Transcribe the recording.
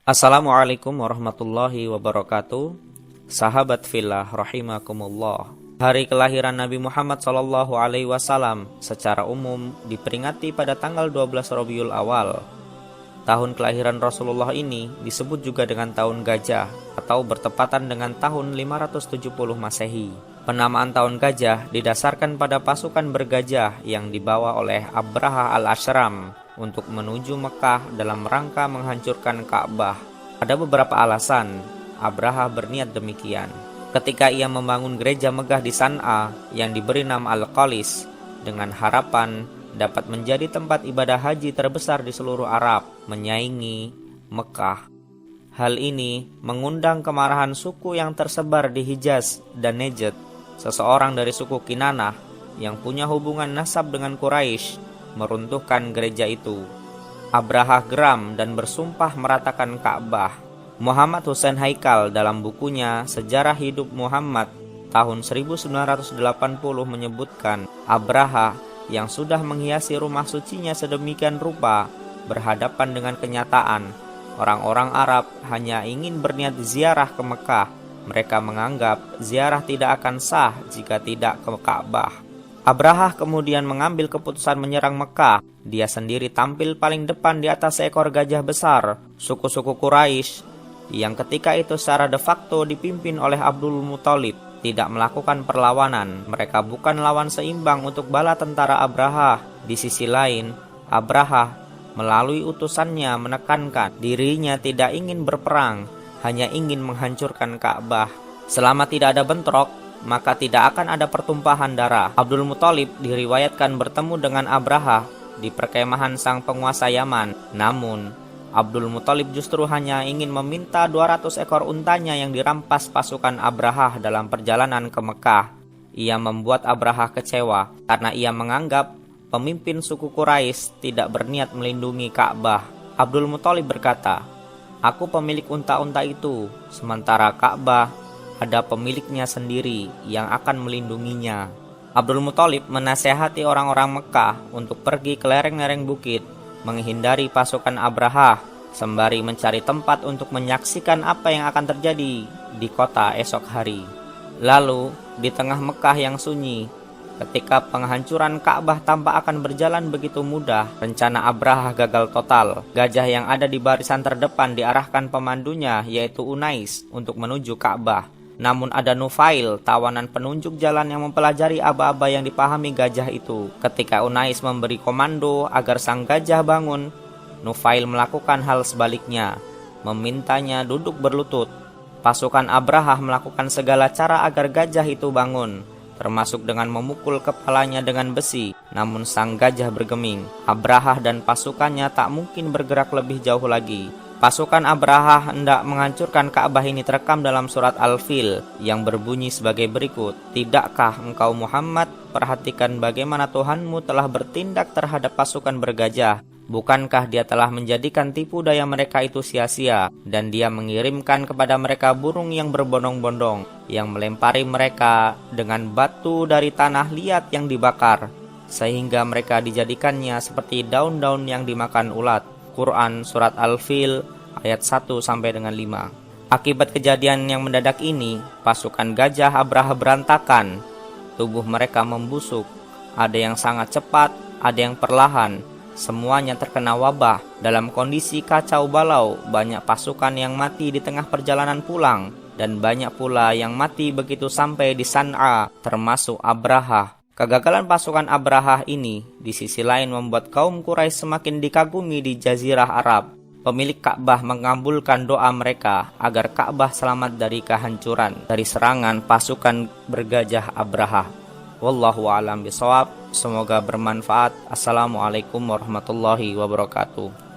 Assalamualaikum warahmatullahi wabarakatuh. Sahabat fillah rahimakumullah. Hari kelahiran Nabi Muhammad SAW secara umum diperingati pada tanggal 12 Rabiul Awal. Tahun kelahiran Rasulullah ini disebut juga dengan tahun gajah atau bertepatan dengan tahun 570 Masehi. Penamaan tahun gajah didasarkan pada pasukan bergajah yang dibawa oleh Abraha al-Ashram untuk menuju Mekah dalam rangka menghancurkan Ka'bah. Ada beberapa alasan Abraha berniat demikian. Ketika ia membangun gereja megah di San'a yang diberi nama Al-Qalis dengan harapan dapat menjadi tempat ibadah haji terbesar di seluruh Arab, menyaingi Mekah. Hal ini mengundang kemarahan suku yang tersebar di Hijaz dan Najd. Seseorang dari suku Kinanah yang punya hubungan nasab dengan Quraisy meruntuhkan gereja itu. Abraha geram dan bersumpah meratakan Ka'bah. Muhammad Hussein Haikal dalam bukunya Sejarah Hidup Muhammad tahun 1980 menyebutkan Abraha yang sudah menghiasi rumah sucinya sedemikian rupa berhadapan dengan kenyataan. Orang-orang Arab hanya ingin berniat ziarah ke Mekah. Mereka menganggap ziarah tidak akan sah jika tidak ke Ka'bah. Abraha kemudian mengambil keputusan menyerang Mekah. Dia sendiri tampil paling depan di atas seekor gajah besar. Suku-suku Quraisy yang ketika itu secara de facto dipimpin oleh Abdul Muthalib tidak melakukan perlawanan. Mereka bukan lawan seimbang untuk bala tentara Abraha. Di sisi lain, Abraha melalui utusannya menekankan dirinya tidak ingin berperang, hanya ingin menghancurkan Ka'bah. Selama tidak ada bentrok, maka tidak akan ada pertumpahan darah. Abdul Muthalib diriwayatkan bertemu dengan Abraha di perkemahan sang penguasa Yaman. Namun, Abdul Muthalib justru hanya ingin meminta 200 ekor untanya yang dirampas pasukan Abraha dalam perjalanan ke Mekah. Ia membuat Abraha kecewa karena ia menganggap pemimpin suku Quraisy tidak berniat melindungi Ka'bah. Abdul Muthalib berkata, "Aku pemilik unta-unta itu, sementara Ka'bah ada pemiliknya sendiri yang akan melindunginya." Abdul Muthalib menasehati orang-orang Mekah untuk pergi ke lereng-lereng bukit, menghindari pasukan Abraha, sembari mencari tempat untuk menyaksikan apa yang akan terjadi di kota esok hari. Lalu, di tengah Mekah yang sunyi, ketika penghancuran Ka'bah tampak akan berjalan begitu mudah, rencana Abraha gagal total. Gajah yang ada di barisan terdepan diarahkan pemandunya, yaitu Unais, untuk menuju Ka'bah. Namun ada Nufail, tawanan penunjuk jalan yang mempelajari aba-aba yang dipahami gajah itu. Ketika Unais memberi komando agar sang gajah bangun, Nufail melakukan hal sebaliknya, memintanya duduk berlutut. Pasukan Abraha melakukan segala cara agar gajah itu bangun, termasuk dengan memukul kepalanya dengan besi. Namun sang gajah bergeming. Abraha dan pasukannya tak mungkin bergerak lebih jauh lagi. Pasukan Abraha hendak menghancurkan Ka'bah ini terekam dalam surat Al-Fil yang berbunyi sebagai berikut. "Tidakkah engkau Muhammad perhatikan bagaimana Tuhanmu telah bertindak terhadap pasukan bergajah? Bukankah dia telah menjadikan tipu daya mereka itu sia-sia, dan dia mengirimkan kepada mereka burung yang berbondong-bondong yang melempari mereka dengan batu dari tanah liat yang dibakar, sehingga mereka dijadikannya seperti daun-daun yang dimakan ulat." Quran Surat Al-Fil ayat 1-5. Akibat kejadian yang mendadak ini, pasukan gajah Abraha berantakan. Tubuh mereka membusuk. Ada yang sangat cepat, ada yang perlahan. Semuanya terkena wabah. Dalam kondisi kacau balau, banyak pasukan yang mati di tengah perjalanan pulang, dan banyak pula yang mati begitu sampai di San'a, termasuk Abraha. Kegagalan pasukan Abraha ini di sisi lain membuat kaum Quraisy semakin dikagumi di Jazirah Arab. Pemilik Ka'bah mengabulkan doa mereka agar Ka'bah selamat dari kehancuran dari serangan pasukan bergajah Abraha. Wallahu a'lam bishawab. Semoga bermanfaat. Assalamualaikum warahmatullahi wabarakatuh.